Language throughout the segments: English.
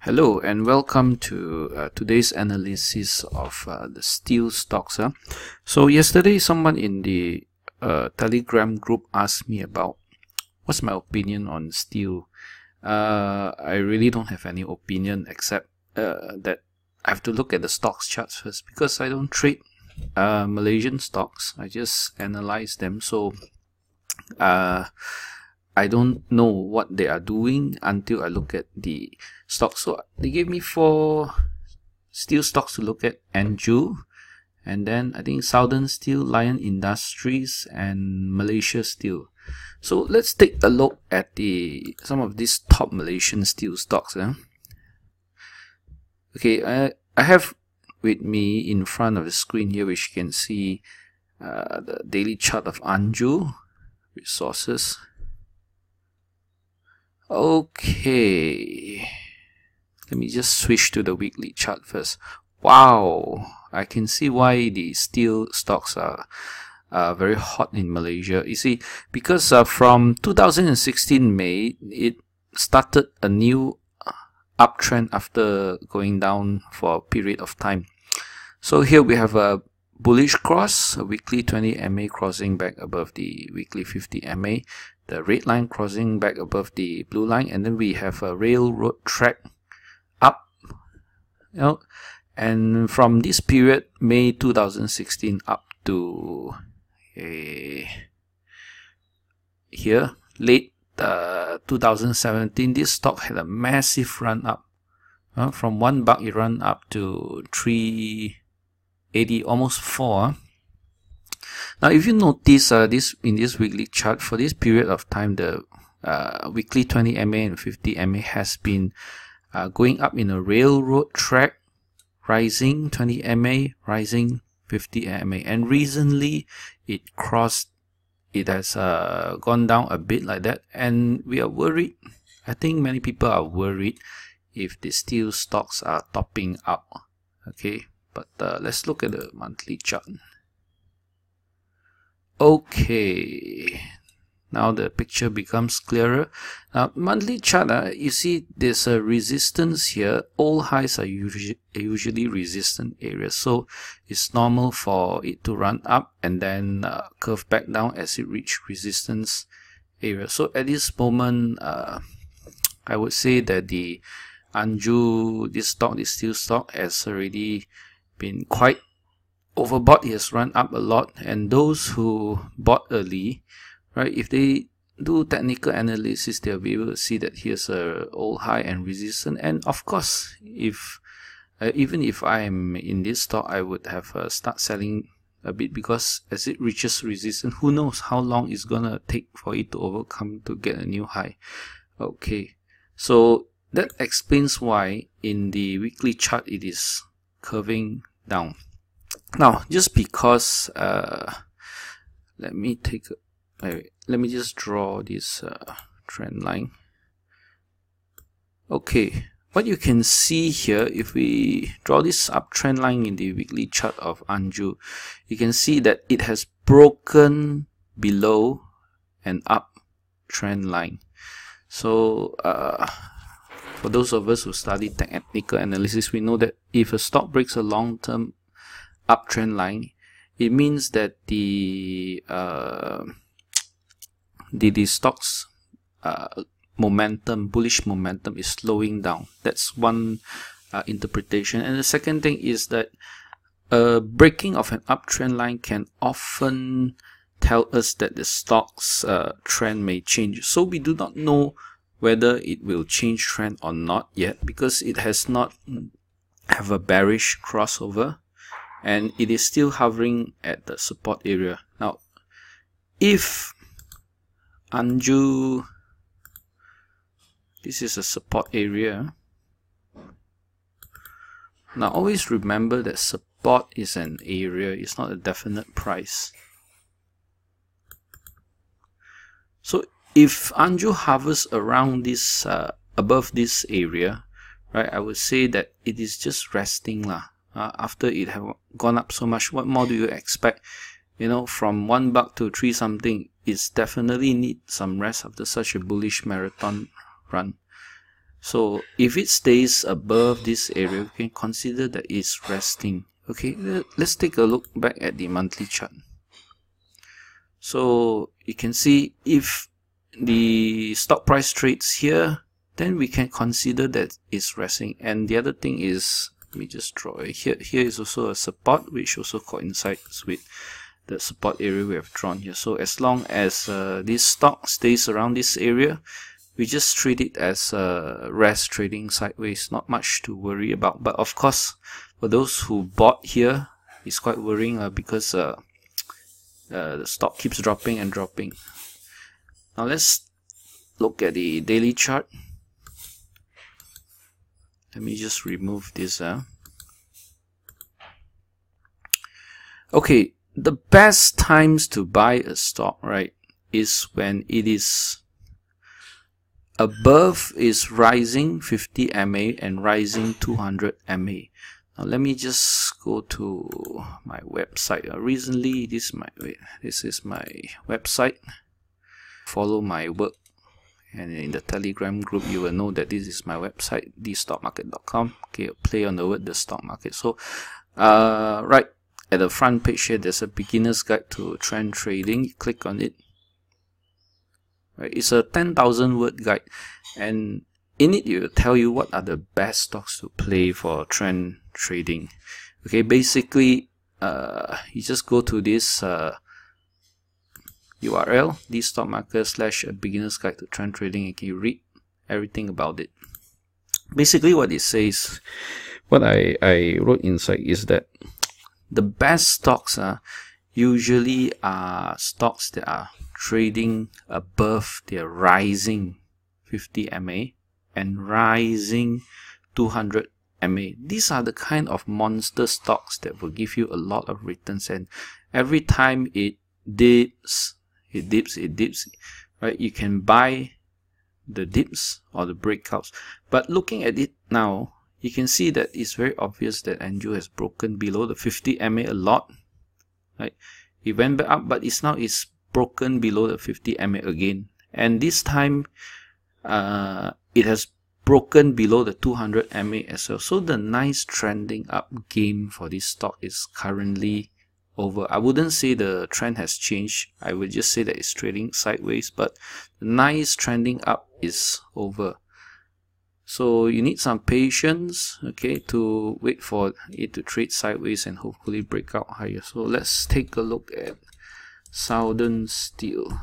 Hello and welcome to today's analysis of the steel stocks. So yesterday someone in the Telegram group asked me about what's my opinion on steel. I really don't have any opinion except that I have to look at the stocks charts first because I don't trade Malaysian stocks. I just analyze them. So I don't know what they are doing until I look at the stocks. So they gave me 4 steel stocks to look at: Anjur, and then I think Southern Steel, Lion Industries, and Malaysia Steel. So let's take a look at some of these top Malaysian steel stocks. Okay, I have with me in front of the screen here, which you can see the daily chart of Anjur resources. Okay, let me just switch to the weekly chart first. Wow, I can see why the steel stocks are very hot in Malaysia. You see, because from 2016 May, it started a new uptrend after going down for a period of time. So here we have a bullish cross, a weekly 20 MA crossing back above the weekly 50 MA, the red line crossing back above the blue line, and then we have a railroad track up, and from this period, May 2016 up to here, late 2017, this stock had a massive run up. From $1 it ran up to 380, almost 4. Now, if you notice in this weekly chart, for this period of time, the weekly 20 MA and 50 MA has been going up in a railroad track, rising 20 MA, rising 50 MA, and recently it has gone down a bit like that, and we are worried. I think many people are worried if the steel stocks are topping up. Okay, but let's look at the monthly chart. Okay, now the picture becomes clearer. Now, monthly chart, you see there's a resistance here. All highs are usually resistant areas, so it's normal for it to run up and then curve back down as it reaches resistance area. So at this moment, I would say that the Anjur, this steel stock, has already been quite overbought. It has run up a lot, and those who bought early, right, if they do technical analysis, they'll be able to see that here's a old high and resistance. And of course, if even if I am in this stock, I would have start selling a bit, because as it reaches resistance, who knows how long it's gonna take for it to overcome to get a new high. Okay, so that explains why in the weekly chart it is curving down. Now, just because let me just draw this trend line. Okay, what you can see here, if we draw this uptrend line in the weekly chart of Anjur, you can see that it has broken below an uptrend line. So for those of us who study technical analysis, we know that if a stock breaks a long-term uptrend line, it means that the stock's momentum, bullish momentum, is slowing down. That's one interpretation. And the second thing is that breaking of an uptrend line can often tell us that the stock's trend may change. So we do not know whether it will change trend or not yet, because it has not have a bearish crossover, and it is still hovering at the support area. Now, if Anjur, this is a support area. Now, always remember that support is an area, it's not a definite price. So if Anjur hovers around this above this area, right, I would say that it is just resting lah. After it have gone up so much, what more do you expect? From $1 to 3 something, it's definitely need some rest after such a bullish marathon run. So if it stays above this area, we can consider that it's resting. Okay, let's take a look back at the monthly chart. So you can see if the stock price trades here, then we can consider that it's resting. And the other thing is, let me just draw it here. Here is also a support, which also coincides with the support area we have drawn here. So as long as this stock stays around this area, we just treat it as rest trading sideways. Not much to worry about. But of course, for those who bought here, it's quite worrying because the stock keeps dropping and dropping. Now let's look at the daily chart. Let me just remove this. Okay, the best times to buy a stock, right, is when it is above is rising 50 MA and rising 200 MA. Now let me just go to my website. Recently, this is my website. Follow my work, and in the Telegram group you will know that this is my website, thestockmarket.com. Okay, play on the word the stock market. So right at the front page here, there's a beginner's guide to trend trading. You click on it. Right, it's a 10,000 word guide, and in it it will tell you what are the best stocks to play for trend trading. Okay, basically you just go to this URL, thestockmarket/beginner's guide to trend trading, and you read everything about it. Basically what it says, what I wrote inside is that the best stocks usually are stocks that are trading above their rising 50 MA and rising 200 MA. These are the kind of monster stocks that will give you a lot of returns, and every time it dips, right, you can buy the dips or the breakouts. But looking at it now, you can see that it's very obvious that Anjur has broken below the 50 MA a lot, right? It went back up, but it's broken below the 50 MA again, and this time it has broken below the 200 MA as well. So the nice trending up game for this stock is currently over. I wouldn't say the trend has changed. I would just say that it's trading sideways, but the nice trending up is over. So you need some patience, okay, to wait for it to trade sideways and hopefully break out higher. So let's take a look at Ssteel.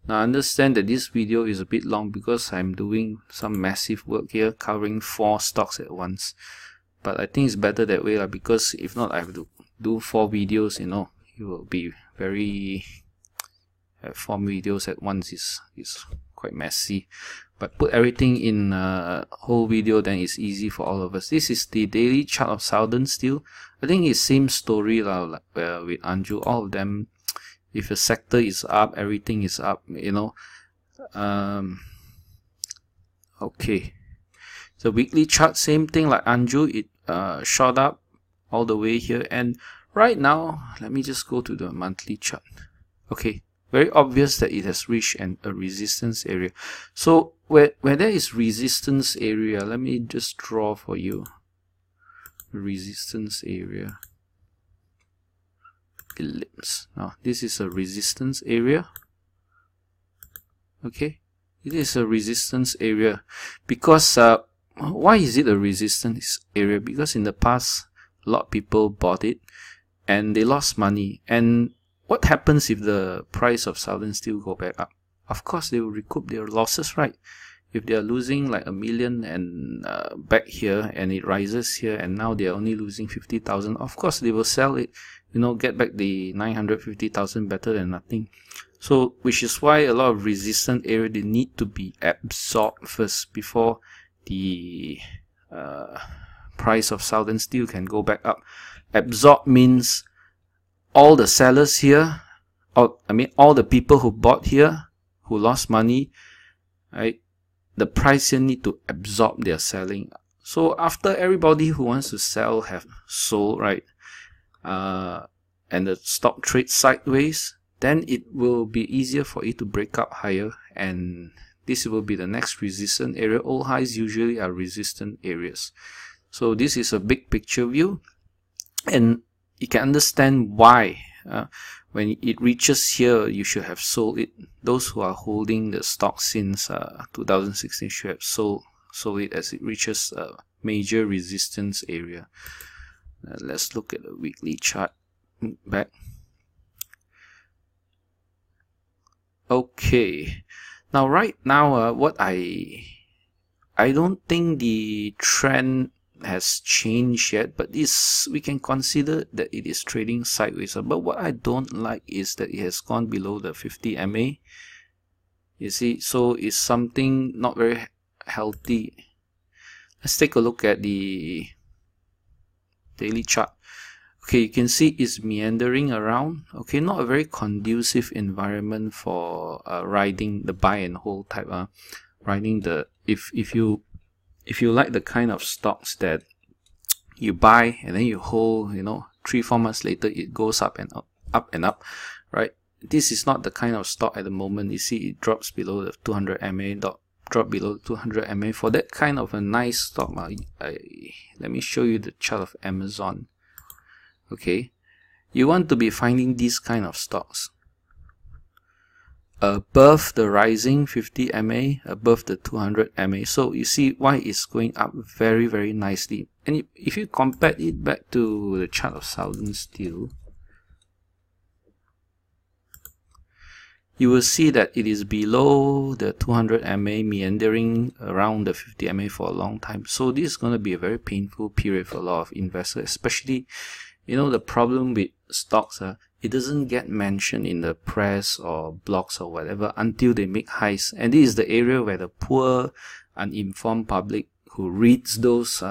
Now I understand that this video is a bit long because I'm doing some massive work here covering 4 stocks at once. But I think it's better that way, because if not I have to do 4 videos, you know, it will be very 4 videos at once is quite messy. But put everything in a whole video, then it's easy for all of us. This is the daily chart of Ssteel. I think it's same story like, with Anjur. All of them, if a sector is up, everything is up, you know. Okay, the weekly chart, same thing like Anjur. It shot up all the way here, and right now let me just go to the monthly chart. Okay, very obvious that it has reached a resistance area. So where there is resistance area, let me just draw for you resistance area. Ellipse. Now this is a resistance area. Okay, it is a resistance area because why is it a resistance area? Because in the past a lot of people bought it and they lost money. And what happens if the price of Ssteel go back up? Of course they will recoup their losses, right? If they are losing like $1 million and back here, and it rises here, and now they are only losing 50,000, of course they will sell it, you know, get back the 950,000 better than nothing. So which is why a lot of resistant area, they need to be absorbed first before the price of Ssteel can go back up. Absorb means all the sellers here, all the people who bought here, who lost money, right? The price here need to absorb their selling. So after everybody who wants to sell have sold, right, and the stock trades sideways, then it will be easier for it to break up higher, and This will be the next resistant area. All highs usually are resistant areas. So this is a big picture view, and you can understand why when it reaches here you should have sold it. Those who are holding the stock since 2016 should have sold it as it reaches a major resistance area. Let's look at the weekly chart back. Okay, now right now what I don't think the trend has changed yet, but this we can consider that it is trading sideways. But what I don't like is that it has gone below the 50 MA. You see, so it's something not very healthy. Let's take a look at the daily chart. Okay, you can see it's meandering around. Okay, not a very conducive environment for riding the buy and hold type. Riding the if you like the kind of stocks that you buy and then you hold, 3-4 months later it goes up and up, right? This is not the kind of stock at the moment. You see it drops below the 200 MA, drop below 200 MA. For that kind of a nice stock, let me show you the chart of Amazon. Okay, you want to be finding these kind of stocks above the rising 50 MA, above the 200 MA. So you see why it's going up very, very nicely. And if you compare it back to the chart of Southern Steel, you will see that it is below the 200 MA, meandering around the 50 MA for a long time. So this is going to be a very painful period for a lot of investors, especially, the problem with stocks, it doesn't get mentioned in the press or blogs or whatever until they make highs. And this is the area where the poor, uninformed public who reads those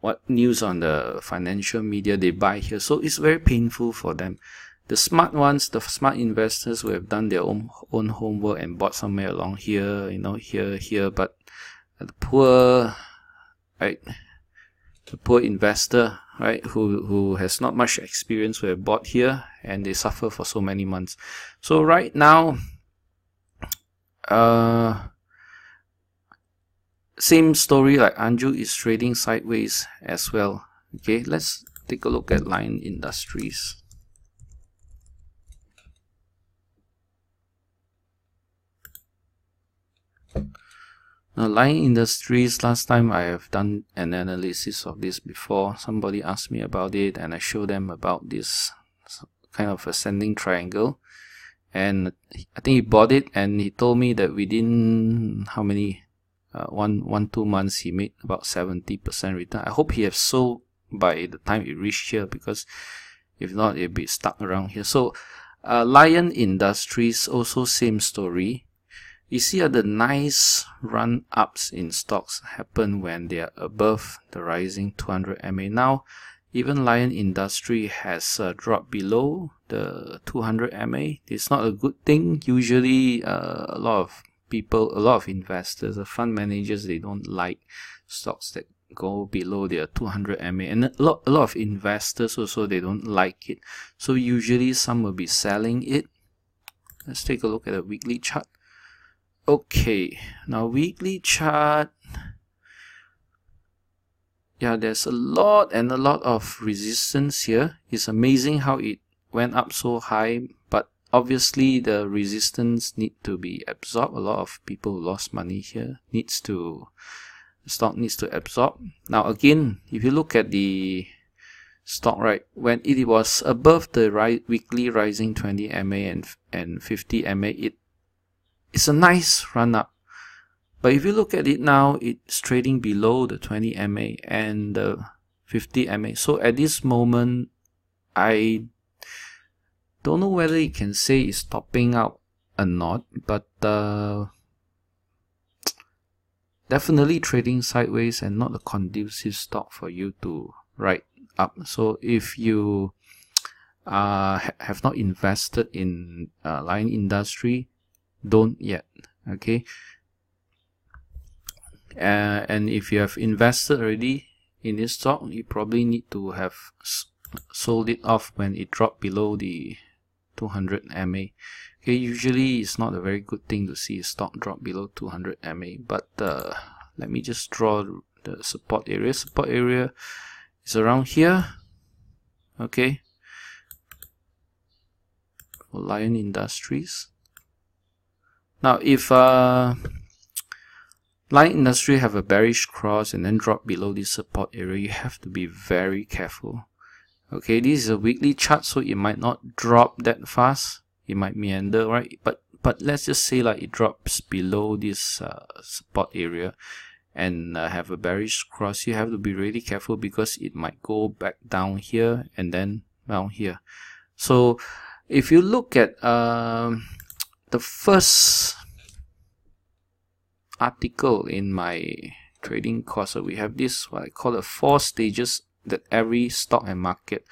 what news on the financial media, they buy here. So it's very painful for them. The smart ones, the smart investors who have done their own homework and bought somewhere along here, here, but the poor, right? The poor investor, right, who has not much experience, who have bought here and they suffer for so many months. So right now, same story like Anjur is trading sideways as well. Okay, let's take a look at Lion Industries. Now, Lion Industries, last time I have done an analysis of this before. Somebody asked me about it and I showed them about this kind of ascending triangle. And I think he bought it and he told me that within how many, 2 months, he made about 70% return. I hope he has sold by the time it reached here, because if not, it'll be stuck around here. So, Lion Industries, also same story. You see the nice run-ups in stocks happen when they are above the rising 200 MA. Now, even Lion Industry has dropped below the 200 MA. It's not a good thing. Usually, a lot of people, a lot of investors, the fund managers, they don't like stocks that go below their 200 MA. And a lot of investors also, they don't like it. So usually, some will be selling it. Let's take a look at the weekly chart. Okay, now weekly chart, yeah, there's a lot of resistance here. It's amazing how it went up so high, but obviously the resistance need to be absorbed. A lot of people lost money here. The stock needs to absorb. Now again, if you look at the stock, right, when it was above the weekly rising 20 MA and 50 MA, it's a nice run up. But if you look at it now, it's trading below the 20 MA and the 50 MA. So at this moment, I don't know whether you can say it's topping out or not, but definitely trading sideways and not a conducive stock for you to ride up. So if you have not invested in Lion Industry, don't yet. Okay, and if you have invested already in this stock, you probably need to have sold it off when it dropped below the 200 MA. Okay, usually it's not a very good thing to see a stock drop below 200 MA, but let me just draw the support area. Support area is around here. Okay, for Lion Industries. Now if Lion Industry have a bearish cross and then drop below this support area, you have to be very careful. Okay, this is a weekly chart, so it might not drop that fast. It might meander, right? But let's just say like it drops below this support area and have a bearish cross. You have to be really careful because it might go back down here and then down here. So if you look at the first article in my trading course, so we have this what I call the 4 stages that every stock and market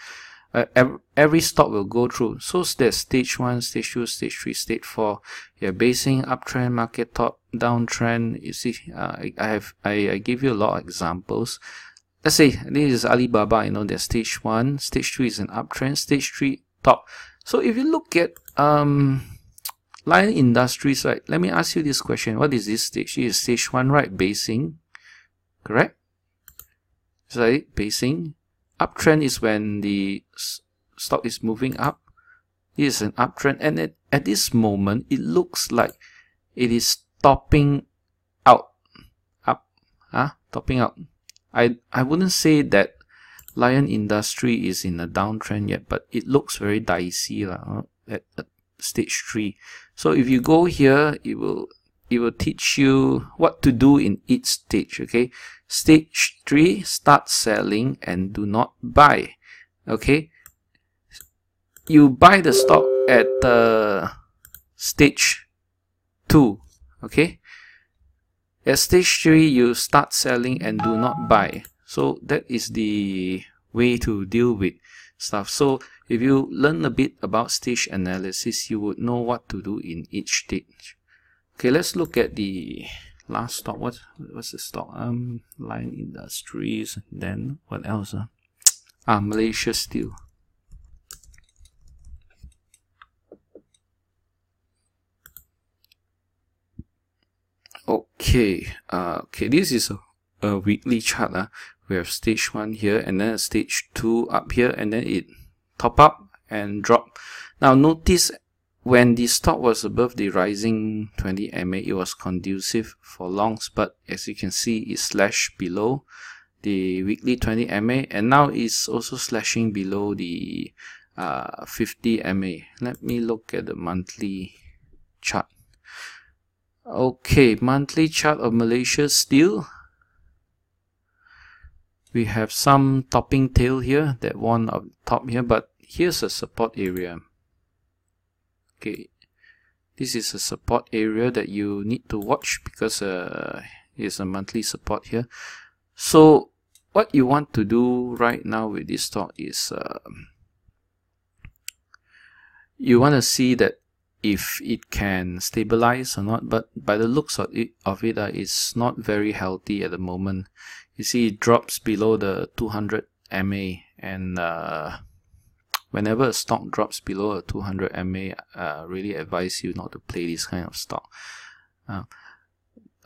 every stock will go through. So there's stage 1, stage 2, stage 3, stage 4. You're basing uptrend, market top, downtrend. You see, I give you a lot of examples. Let's say this is Alibaba. You know, there's stage 1, stage 2 is an uptrend, stage 3 top. So if you look at Lion Industries, right? Let me ask you this question: what is this stage? This is stage 1, right? Basing, correct? Right, basing. Uptrend is when the stock is moving up. This is an uptrend, and at this moment it looks like it is topping out. Topping out. I wouldn't say that Lion Industry is in a downtrend yet, but it looks very dicey at stage 3. So if you go here, it will teach you what to do in each stage. Okay, stage 3, start selling and do not buy. Okay, you buy the stock at stage 2. Okay, at stage 3 you start selling and do not buy. So that is the way to deal with stuff. So if you learn a bit about stage analysis, you would know what to do in each stage. Okay, let's look at the last stock. What's the stock? Lion Industries. Then what else? Malaysia Steel. Okay. Okay, this is a weekly chart. We have stage 1 here, and then stage 2 up here, and then it top up and drop. Now notice, when the stock was above the rising 20 MA, it was conducive for longs, but as you can see, it slashed below the weekly 20 MA, and now it's also slashing below the 50 MA. Let me look at the monthly chart. Okay, monthly chart of Malaysia Steel. We have some topping tail here, that one up top here, but here's a support area. Okay, this is a support area that you need to watch because it's a monthly support here. So what you want to do right now with this stock is you want to see that if it can stabilize or not, but by the looks of it, it's not very healthy at the moment. You see, it drops below the 200 MA, and whenever a stock drops below a 200 MA, really advise you not to play this kind of stock.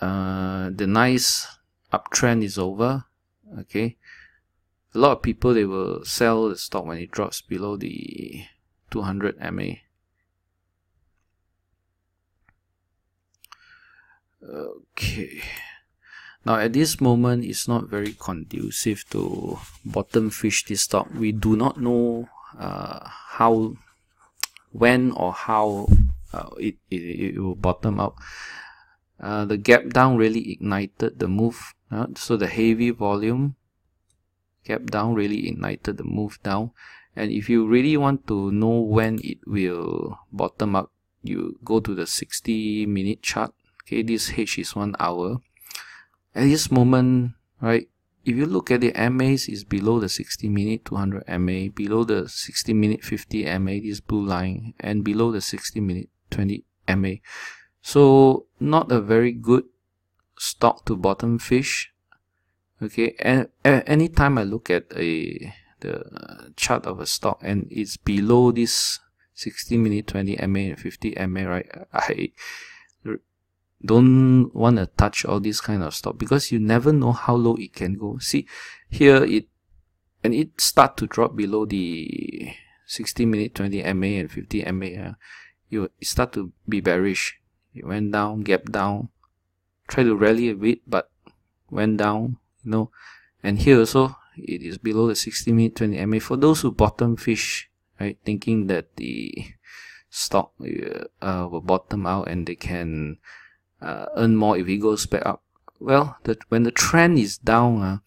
The nice uptrend is over. Okay, a lot of people, they will sell the stock when it drops below the 200 MA. Okay, now at this moment it's not very conducive to bottom fish this stock. We do not know how, when or how it will bottom out. The gap down really ignited the move. So the heavy volume gap down really ignited the move down. And if you really want to know when it will bottom out, you go to the 60-minute chart. Okay, this H is 1 hour. At this moment, right, if you look at the MAs, is below the 60-minute 200 MA, below the 60-minute 50 MA, this blue line, and below the 60-minute 20 MA. So not a very good stock to bottom fish. Okay, and anytime I look at the chart of a stock and it's below this 60 minute, 20 MA and 50 MA, right? I don't want to touch all this kind of stock because you never know how low it can go. See here, when it start to drop below the 60 minute, 20 MA and 50 MA, it start to be bearish. It went down, gap down, try to rally a bit, but went down, you know. And here also, it is below the 60 minute, 20 MA. For those who bottom fish, right, thinking that the stock will bottom out and they can earn more if it goes back up. Well, when the trend is down,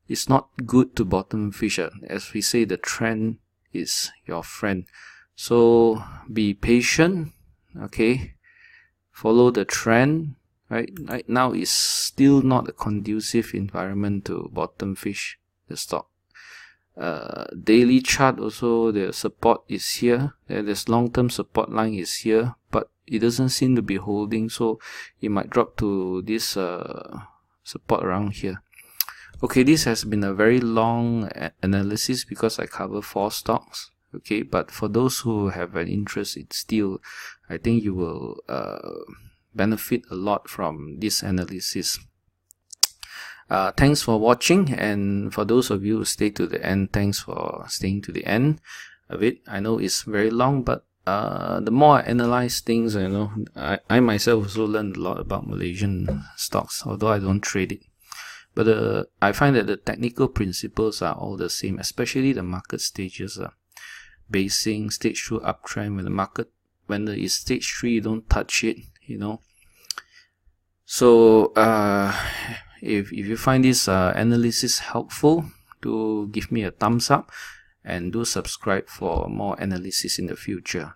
it's not good to bottom fish. As we say, the trend is your friend. So be patient, okay? Follow the trend. Right now is still not a conducive environment to bottom fish the stock. Daily chart also, the support is here. There's long-term support line is here, but it doesn't seem to be holding, so it might drop to this support around here. Okay, this has been a very long analysis because I cover 4 stocks. Okay, but for those who have an interest in Ssteel, I think you will benefit a lot from this analysis. Thanks for watching, and for those of you who stay to the end, thanks for staying to the end of it. I know it's very long, but the more I analyze things, you know, I myself also learned a lot about Malaysian stocks, although I don't trade it. But I find that the technical principles are all the same, especially the market stages. Basing, stage 2 uptrend, when there is stage 3, you don't touch it, you know. So if you find this analysis helpful, do give me a thumbs up and do subscribe for more analysis in the future.